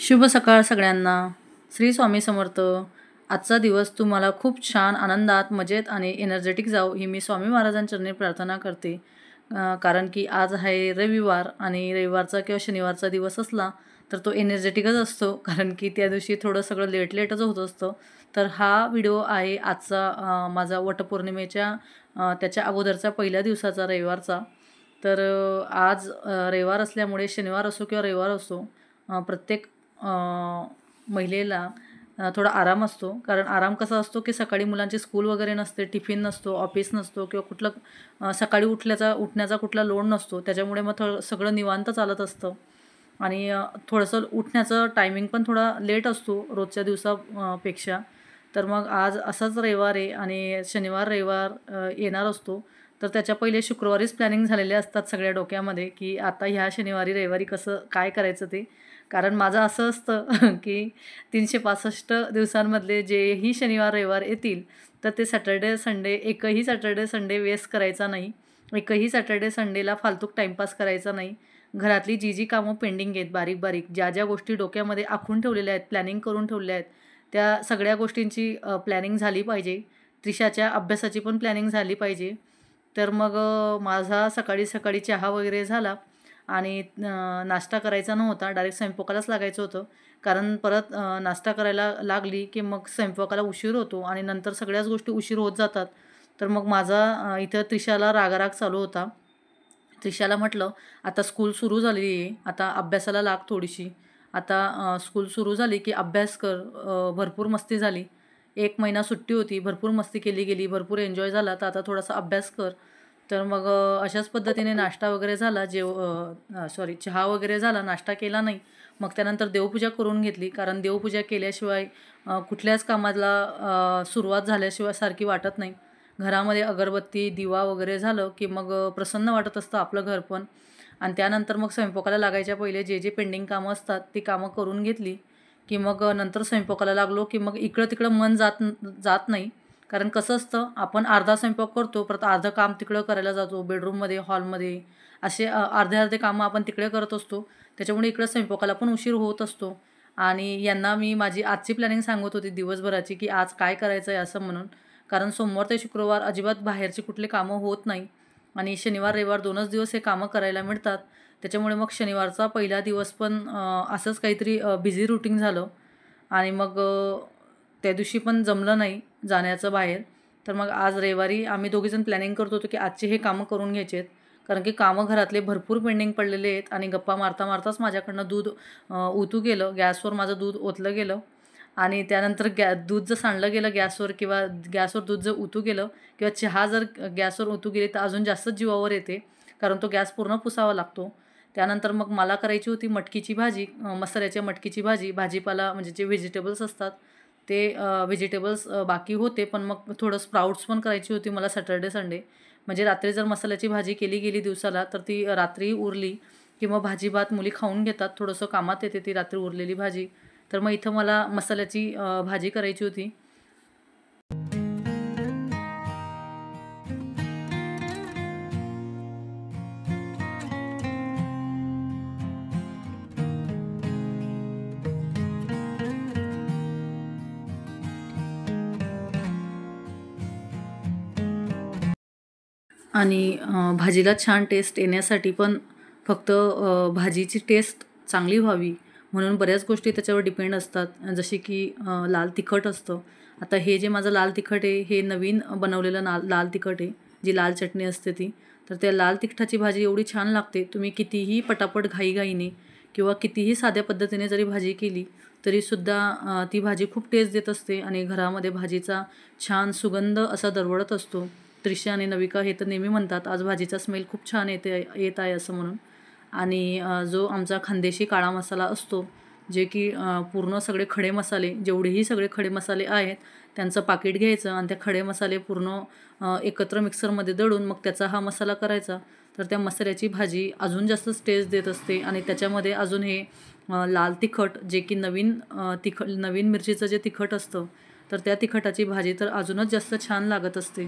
शुभ सकाळ सगळ्यांना. श्री स्वामी समर्थ. आजचा दिवस तुम्हाला खूप छान आनंदात, मजेत आणि एनर्जेटिक जाऊ ही मी स्वामी महाराजांचरणी प्रार्थना करते. कारण की आज आहे रविवार आणि रविवारचा किंवा शनिवारचा दिवस असला तर तो एनर्जेटिकच असतो. कारण की त्या दिवशी थोडं सगळं लेटच होत असतं. तर हा व्हिडिओ आहे आजचा माझा वटपौर्णिमेच्या त्याच्या अगोदरचा पहिल्या दिवसाचा रविवारचा. तर आज रविवार असल्यामुळे शनिवार असो किंवा रविवार असो प्रत्येक महिलेला थोडा आराम असतो. कारण आराम कसा असतो की सकाळी मुलांची स्कूल वगैरे नसते, टिफिन नसतो, ऑफिस नसतो किंवा कुठलं सकाळी उठण्याचा कुठला लोड नसतो. त्याच्यामुळे मग सगळं निवांत चालत असतं आणि थोडंसं उठण्याचं टायमिंग पण थोडा लेट असतो रोजच्या पेक्षा. तर मग आज असाच रविवार आहे आणि शनिवार रविवार येणार असतो. तर त्याच्या पहिले शुक्रवारीच प्लॅनिंग झालेले असतात सगळ्या डोक्यामध्ये की आता ह्या शनिवारी रविवारी कसं काय करायचं ते. कारण माझं असं असतं की 365 दिवसांमधले जेही शनिवार रविवार येतील तर ते एकही सॅटर्डे संडे वेस्ट करायचा नाही. एकही सॅटर्डे संडेला फालतूक टाईमपास करायचा नाही. घरातली जी कामं पेंडिंग आहेत, बारीक बारीक ज्या गोष्टी डोक्यामध्ये आखून ठेवलेल्या आहेत, प्लॅनिंग करून ठेवल्या आहेत, त्या सगळ्या गोष्टींची प्लॅनिंग झाली पाहिजे. त्रिशाच्या अभ्यासाची पण प्लॅनिंग झाली पाहिजे. तर मग माझा सकाळी सकाळी चहा वगैरे झाला आणि नाश्ता करायचा नव्हता, डायरेक्ट स्वयंपाकालाच लागायचं होतं. कारण परत नाश्ता करायला लागली की मग स्वयंपाकाला उशीर होतो आणि नंतर सगळ्याच गोष्टी उशीर होत जातात. तर मग माझा इथं त्रिशाला रागाराग चालू होता. त्रिशाला म्हटलं, "आता स्कूल सुरू झालेली आहे, आता अभ्यासाला लाग थोडीशी. आता स्कूल सुरू झाली की अभ्यास कर. भरपूर मस्ती झाली. 1 महिना सुट्टी होती, भरपूर मस्ती केली गेली, भरपूर एन्जॉय झाला, तर आता थोडासा अभ्यास कर." तर मग अशाच पद्धतीने नाश्ता वगैरे झाला, चहा वगैरे झाला, नाश्ता केला नाही. मग त्यानंतर देवपूजा करून घेतली. कारण देवपूजा केल्याशिवाय कुठल्याच कामाला सुरुवात झाल्याशिवाय सारखी वाटत नाही. घरामध्ये अगरबत्ती, दिवा वगैरे झालं की मग प्रसन्न वाटत असतं आपलं घर पण. आणि त्यानंतर मग स्वयंपाकाला लागायच्या पहिले जे पेंडिंग कामं असतात ती कामं करून घेतली की मग नंतर स्वयंपाकाला लागलो की मग इकडं-तिकडं मन जात नाही. कारण कसं असतं, आपण अर्धा स्वयंपाक करतो, परत अर्धं काम तिकडं करायला जातो, बेडरूममध्ये, हॉलमध्ये. असे अर्धे-अर्धे कामं आपण तिकडे करत असतो. त्याच्यामुळे इकडं स्वयंपाकाला पण उशीर होत असतो. आणि यांना मी माझी आजची प्लॅनिंग सांगत होती दिवसभराची की आज काय करायचं आहे असं म्हणून. कारण सोमवार ते शुक्रवार अजिबात बाहेरची कुठली कामं होत नाही आणि शनिवार रविवार 2च दिवस हे कामं करायला मिळतात. त्याच्यामुळे मग शनिवारचा पहिला दिवस पण असंच काहीतरी बिझी रुटीन झालं आणि मग त्या दिवशी पण जमलं नाही जाण्याचं बाहेर. तर मग आज रविवारी आम्ही दोघीजण प्लॅनिंग करत होतो की आजचे हे कामं करून घ्यायचे आहेत. कारण की कामं घरातले भरपूर पेंडिंग पडलेले आहेत आणि गप्पा मारताच माझ्याकडनं दूध ओतू गेलं. गॅसवर माझं दूध ओतलं गेलं आणि त्यानंतर दूध जर सांडलं गेलं गॅसवर किंवा गॅसवर दूध जर ओतू गेलं किंवा चहा जर गॅसवर ओतू गेली तर अजून जास्तच जीवावर येते. कारण तो गॅस पूर्ण पुसावा लागतो. त्यानंतर मग मला करायची होती मटकीची भाजी, मसाल्याच्या मटकीची भाजी. भाजीपाला म्हणजे जे व्हेजिटेबल्स असतात ते व्हेजिटेबल्स बाकी होते, पण मग थोडं स्प्राउट्स पण करायची होती मला सॅटर्डे संडे. म्हणजे रात्री जर मसाल्याची भाजी केली गेली दिवसाला तर ती रात्री उरली की मग भाजी भात मुली खाऊन घेतात. थोडंसं कामात येते ती रात्री उरलेली भाजी. तर मग इथं मला मसाल्याची भाजी करायची होती. आणि भाजीला छान टेस्ट येण्यासाठी पण फक्त भाजीची टेस्ट चांगली व्हावी म्हणून बऱ्याच गोष्टी त्याच्यावर डिपेंड असतात. जसे की लाल तिखट असतं. आता हे जे माझं लाल तिखट आहे हे नवीन बनवलेलं लाल तिखट आहे, जी लाल चटणी असते ती. तर त्या लाल तिखटाची भाजी एवढी छान लागते, तुम्ही कितीही पटापट घाईघाईने किंवा कितीही साध्या पद्धतीने जरी भाजी केली तरीसुद्धा ती भाजी खूप टेस्ट देत असते आणि घरामध्ये भाजीचा छान सुगंध असा दरवळत असतो. त्रिशा आणि नविका हे तर नेहमी म्हणतात, आज भाजीचा स्मेल खूप छान येत आहे असं म्हणून. आणि जो आमचा खानदेशी काळा मसाला असतो, जे की पूर्ण सगळे खडे मसाले, जेवढेही सगळे खडे मसाले आहेत त्यांचं पाकीट घ्यायचं आणि त्या खडे मसाले पूर्ण एकत्र मिक्सरमध्ये दळून मग त्याचा हा मसाला करायचा. तर त्या मसाल्याची भाजी अजून जास्तच टेस्ट देत असते आणि त्याच्यामध्ये अजून हे लाल तिखट जे की नवीन मिरचीचं जे तिखट असतं, तर त्या तिखटाची भाजी तर अजूनच जास्त छान लागत असते.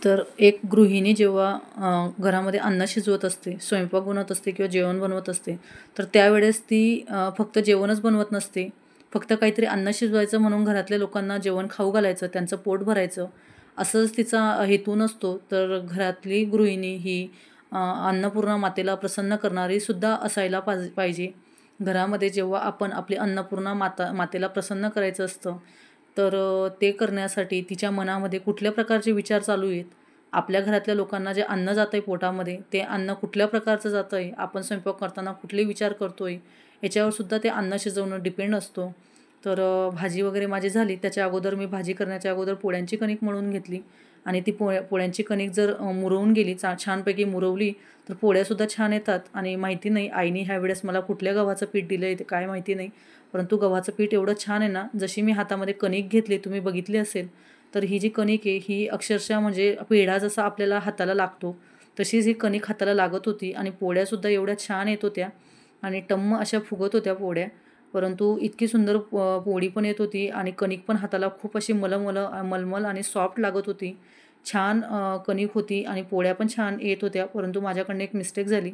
तर एक गृहिणी जेव्हा घरामध्ये अन्न शिजवत असते, स्वयंपाक बनवत असते किंवा जेवण बनवत असते, तर त्यावेळेस ती फक्त जेवणच बनवत नसते. फक्त काहीतरी अन्न शिजवायचं म्हणून घरातल्या लोकांना जेवण खाऊ घालायचं, त्यांचं पोट भरायचं, असंच तिचा हेतू नसतो. तर घरातली गृहिणी ही अन्नपूर्णा मातेला प्रसन्न करणारीसुद्धा असायला पाहिजे. घरामध्ये जेव्हा आपण आपली अन्नपूर्णा मातेला प्रसन्न करायचं असतं, तर ते करण्यासाठी तिच्या मनामध्ये कुठल्या प्रकारचे विचार चालू आहेत, आपल्या घरातल्या लोकांना जे अन्न जातं आहे पोटामध्ये, ते अन्न कुठल्या प्रकारचं जातं आहे, आपण स्वयंपाक करताना कुठले विचार करतो आहे, याच्यावरसुद्धा ते अन्न शिजवणं डिपेंड असतो. तर भाजी वगैरे माझी झाली. त्याच्या अगोदर मी भाजी करण्याच्या अगोदर पोळ्यांची कणिक मळून घेतली आणि ती पोळ्यांची कणिक जर मुरवून गेली, छानपैकी मुरवली, तर पोळ्यासुद्धा छान येतात. आणि माहिती नाही आईने ह्यावेळेस मला कुठल्या गव्हाचं पीठ दिलं आहे ते काय माहिती नाही. परंतु गव्हाचं पीठ एवढं छान आहे ना, जशी मी हातामध्ये कणिक घेतली, तुम्ही बघितली असेल, तर ही जी कणिक आहे ही अक्षरशः म्हणजे पेढा जसा आपल्याला हाताला लागतो, तशीच ही कणिक हाताला लागत होती. आणि पोळ्यासुद्धा एवढ्या छान येत होत्या आणि टम्म अशा फुगत होत्या पोळ्या. परंतु इतकी सुंदर पोळी पण येत होती आणि कणिक पण हाताला खूप अशी मलमल आणि सॉफ्ट लागत होती. छान कणिक होती आणि पोळ्या पण छान येत होत्या. परंतु माझ्याकडनं एक मिस्टेक झाली.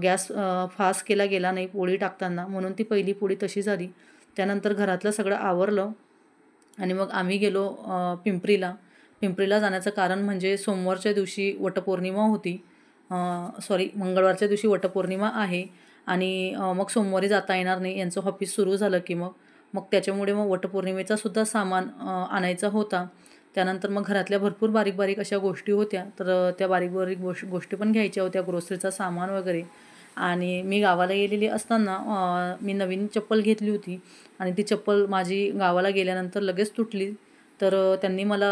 गॅस फास्ट केला गेला नाही पोळी टाकताना, म्हणून ती पहिली पोळी तशी झाली. त्यानंतर घरातलं सगळं आवरलं आणि मग आम्ही गेलो पिंपरीला. पिंपरीला जाण्याचं कारण म्हणजे सोमवारच्या दिवशी वटपौर्णिमा होती. सॉरी, मंगळवारच्या दिवशी वटपौर्णिमा आहे आणि मग सोमवारी जाता येणार नाही. यांचं ऑफिस सुरू झालं की मग मग त्याच्यामुळे मग वटपौर्णिमेचा सुद्धा सामान आणायचा होता. त्यानंतर मग घरातल्या भरपूर बारीक-बारीक अशा गोष्टी होत्या. तर त्या बारीक-बारीक गोष्टी पण घ्यायच्या होत्या, ग्रोसरीचा सामान वगैरे. आणि मी गावाला गेलेली असताना मी नवीन चप्पल घेतली होती आणि ती चप्पल माझी गावाला गेल्यानंतर लगेच तुटली. तर त्यांनी मला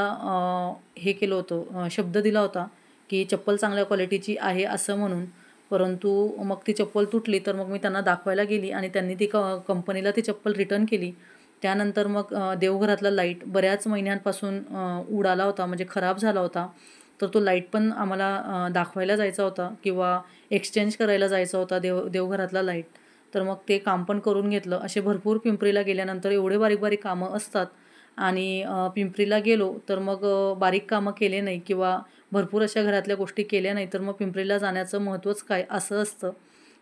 हे केलं होतं, शब्द दिला होता, की चप्पल चांगल्या क्वालिटीची आहे असं म्हणून. परंतु मग ती चप्पल तुटली, तर मग मी त्यांना दाखवायला गेली आणि त्यांनी ती कंपनीला ती चप्पल रिटर्न केली. त्यानंतर मग देवघरातला लाईट बऱ्याच महिन्यांपासून उडाला होता, म्हणजे खराब झाला होता. तर तो लाईट पण आम्हाला दाखवायला जायचा होता किंवा एक्सचेंज करायला जायचा होता देवघरातला लाईट. तर मग ते काम पण करून घेतलं. असे भरपूर पिंपरीला गेल्यानंतर एवढे बारीक-बारीक कामं असतात आणि पिंपरीला गेलो तर मग बारीक कामं केले नाही किंवा भरपूर अशा घरातल्या गोष्टी केल्या नाही, तर मग पिंपरीला जाण्याचं महत्त्वच काय असं असतं.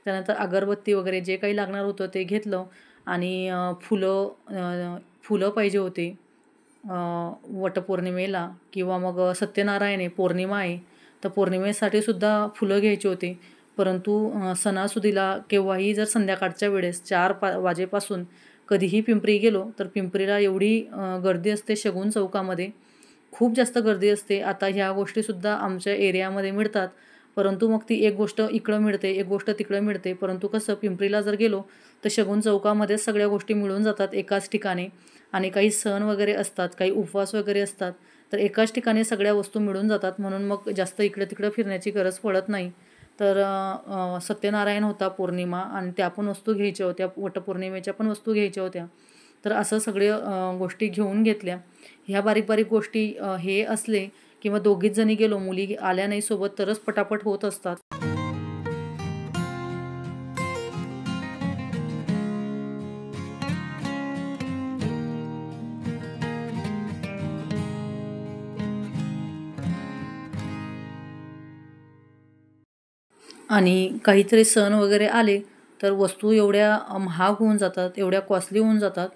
त्यानंतर अगरबत्ती वगैरे जे काही लागणार होतं ते घेतलं आणि फुलं पाहिजे होते वटपौर्णिमेला किंवा मग सत्यनारायण आहे, पौर्णिमा आहे, तर पौर्णिमेसाठी सुद्धा फुलं घ्यायची होती. परंतु सणासुदीला केव्हाही जर संध्याकाळच्या वेळेस 4 वाजेपासून कधीही पिंपरी गेलो, तर पिंपरीला एवढी गर्दी असते शगुन चौकामध्ये, खूप जास्त गर्दी असते. आता ह्या गोष्टीसुद्धा आमच्या एरियामध्ये मिळतात. परंतु मग ती एक गोष्ट इकडं मिळते, एक गोष्ट तिकडं मिळते. परंतु कसं पिंपरीला जर गेलो, तर शगुन चौकामध्येच सगळ्या गोष्टी मिळून जातात एकाच ठिकाणी. आणि काही सण वगैरे असतात, काही उपवास वगैरे असतात, तर एकाच ठिकाणी सगळ्या वस्तू मिळून जातात. म्हणून मग जास्त इकडं-तिकडं फिरण्याची गरज पडत नाही. तर सत्यनारायण होता पौर्णिमा आणि त्या पण वस्तू घ्यायच्या होत्या, वटपौर्णिमेच्या पण वस्तू घ्यायच्या होत्या. तर असं सगळे गोष्टी घेऊन घेतल्या. ह्या बारीक-बारीक गोष्टी हे असले किंवा दोघीच जणी गेलो, मुली आल्या नाही सोबत, तरच पटापट होत असतात. आणि काहीतरी सण वगैरे आले, तर वस्तू एवढ्या महाग होऊन जातात, एवढ्या कॉस्टली होऊन जातात.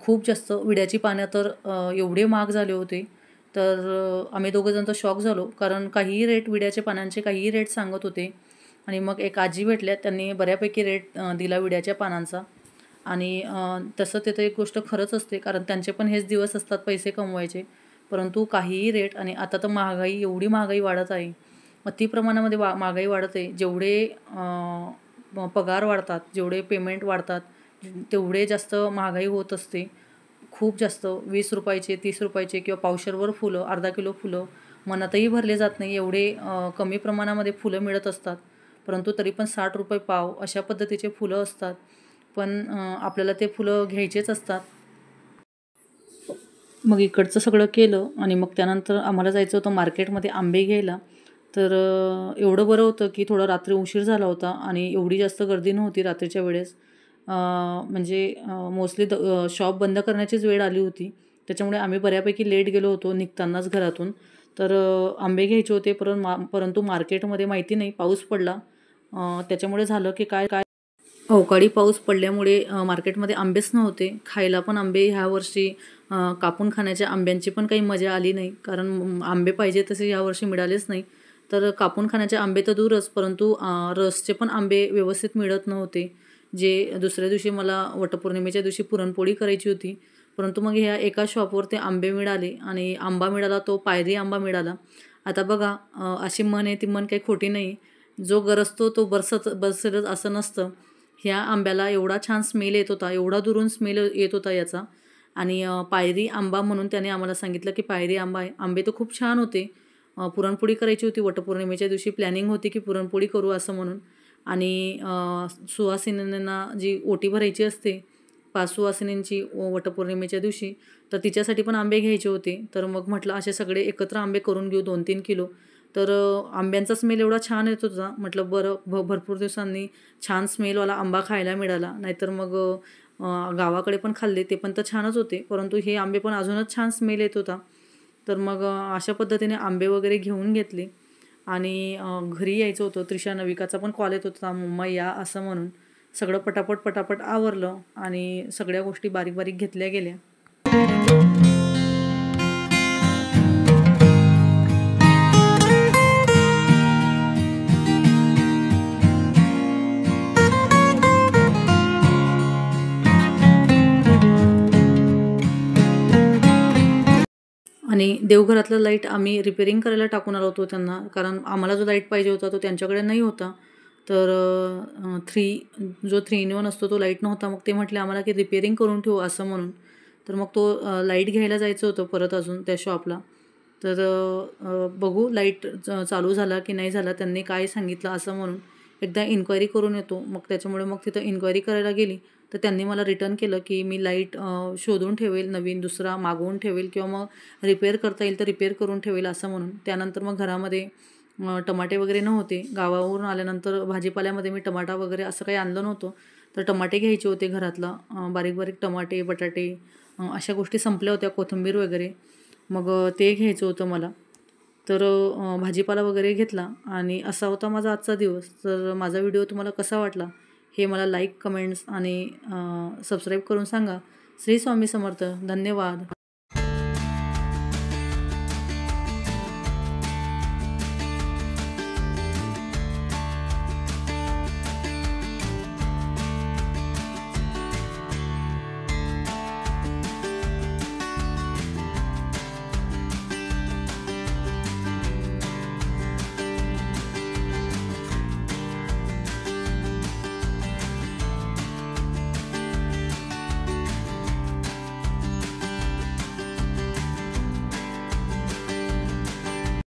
खूप जास्त विड्याची पानं तर एवढे महाग झाले होते, तर आम्ही दोघंजण तर शॉक झालो. कारण काहीही रेट विड्याच्या पानांचे काहीही रेट सांगत होते. आणि मग एक आजी भेटल्या, त्यांनी बऱ्यापैकी रेट दिला विड्याच्या पानांचा. आणि तसं ते तर एक गोष्ट खरंच असते, कारण त्यांचे पण हेच दिवस असतात पैसे कमवायचे. परंतु काहीही रेट आणि आता तर महागाई, एवढी महागाई वाढत आहे. अति प्रमाणामध्ये महागाई वाढत आहे. जेवढे पगार वाढतात, जेवढे पेमेंट वाढतात, तेवढे जास्त महागाई होत असते. खूप जास्त ₹20चे, ₹30चे किंवा पावशेरभर फुलं, अर्धा किलो फुलं मनातही भरले जात नाही. एवढे कमी प्रमाणामध्ये फुलं मिळत असतात. परंतु तरी पण ₹60 पाव अशा पद्धतीचे फुलं असतात. पण आपल्याला ते फुलं घ्यायचेच असतात. मग इकडचं सगळं केलं आणि मग त्यानंतर आम्हाला जायचं होतं मार्केटमध्ये आंबे घ्यायला. तर एवढं बरं होतं की थोडा रात्री उशीर झाला होता आणि एवढी जास्त गर्दी नव्हती रात्रीच्या वेळेस. म्हणजे मोस्टली शॉप बंद करण्याचीच वेळ आली होती. त्याच्यामुळे आम्ही बऱ्यापैकी लेट गेलो होतो निघतानाच घरातून. तर आंबे घ्यायचे होते परंतु मार्केटमध्ये माहिती नाही पाऊस पडला, त्याच्यामुळे झालं की काय अवकाळी पाऊस पडल्यामुळे मार्केटमध्ये आंबेच नव्हते. खायला पण आंबे ह्या वर्षी कापून खाण्याच्या आंब्यांची पण काही मजा आली नाही, कारण आंबे पाहिजे तसे यावर्षी मिळालेच नाही. तर कापून खाण्याचे आंबे तर दूरच, परंतु रसचे पण आंबे व्यवस्थित मिळत नव्हते. जे दुसऱ्या दिवशी मला वटपौर्णिमेच्या दिवशी पुरणपोळी करायची होती, परंतु मग ह्या एका शॉपवर ते आंबे मिळाले आणि आंबा मिळाला तो पायरी आंबा मिळाला. आता बघा, अशी म्हण आहे, ती म्हण काही खोटी नाही. जो गरजतो तो बरसेलच असं नसतं. ह्या आंब्याला एवढा छान स्मेल येत होता, एवढा दुरून स्मेल येत होता याचा. आणि पायरी आंबा म्हणून त्याने आम्हाला सांगितलं की पायरी आंबा आहे. आंबे तर खूप छान होते. पुरणपोळी करायची होती वटपौर्णिमेच्या दिवशी, प्लॅनिंग होती की पुरणपोळी करू असं म्हणून. आणि सुवासिनींना जी ओटी भरायची असते, 5 सुवासिनींची वटपौर्णिमेच्या दिवशी, तर तिच्यासाठी पण आंबे घ्यायचे होते. तर मग म्हटलं असे सगळे एकत्र आंबे करून घेऊ 2-3 किलो. तर आंब्यांचा स्मेल एवढा छान येत होता, म्हटलं बरं भरपूर दिवसांनी छान स्मेलवाला आंबा खायला मिळाला. नाहीतर मग गावाकडे पण खाल्ले, ते पण तर छानच होते, परंतु हे आंबे पण अजूनच छान स्मेल येत होता. तर मग अशा पद्धतीने आंबे वगैरे घेऊन घेतले आणि घरी यायचं होतं. त्रिशा नविकाचा पण कॉल येत होता, मम्मा या असं म्हणून. सगळं पटापट आवरलं आणि सगळ्या गोष्टी बारीक बारीक घेतल्या गेल्या. आणि देवघरातला लाईट आम्ही रिपेअरिंग करायला टाकून आलो होतो त्यांना, कारण आम्हाला जो लाईट पाहिजे होता तो त्यांच्याकडे नाही होता. तर 3 in 1 असतो तो लाईट नव्हता. मग ते म्हटले आम्हाला की रिपेअरिंग करून ठेवू असं म्हणून. तर मग तो लाईट घ्यायला जायचं होतं परत अजून त्या शॉपला. तर बघू लाईट चालू झाला की नाही झाला, त्यांनी काय सांगितलं असं म्हणून एकदा इन्क्वायरी करून येतो. मग त्याच्यामुळे मग तिथं इन्क्वायरी करायला गेली, तर त्यांनी मला रिटर्न केलं की मी लाईट शोधून ठेवेल, नवीन दुसरा मागवून ठेवेल किंवा मग रिपेअर करता येईल तर रिपेअर करून ठेवेल असं म्हणून. त्यानंतर मग घरामध्ये टमाटे वगैरे नव्हते. गावावरून आल्यानंतर भाजीपाल्यामध्ये मी टमाटा वगैरे असं काही आणलं नव्हतं. तर टमाटे घ्यायचे होते घरातला, बारीक बारीक टमाटे, बटाटे, अशा गोष्टी संपल्या होत्या, कोथिंबीर वगैरे. मग ते घ्यायचं होतं मला. तर भाजीपाला वगैरे घेतला आणि असा होता माझा आजचा दिवस. तर माझा व्हिडिओ तुम्हाला कसा वाटला हे मला लाईक, कमेंट्स आणि सबस्क्राईब करून सांगा. श्री स्वामी समर्थ. धन्यवाद.